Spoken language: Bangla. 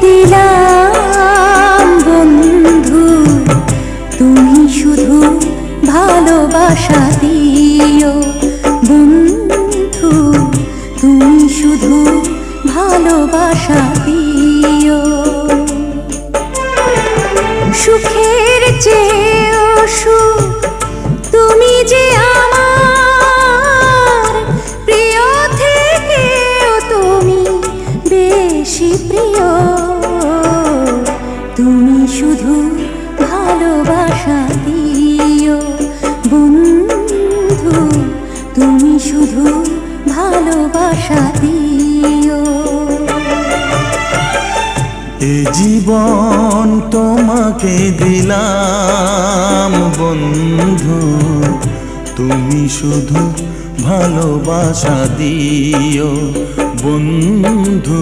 দিলাম বন্ধু, তুমি শুধু ভালোবাসা দিও বন্ধু, তুমি শুধু ভালোবাসা দিও। সুখের চেয়েও সুখ তুমি যে আমার, প্রিয় থেকেও তুমি বেশি প্রিয়। তুমি শুধু ভালোবাসা দিও বন্ধু, তুমি শুধু ভালোবাসা দিও। এ জীবন তোমাকে দিলাম বন্ধু, তুমি শুধু ভালোবাসা দিও বন্ধু।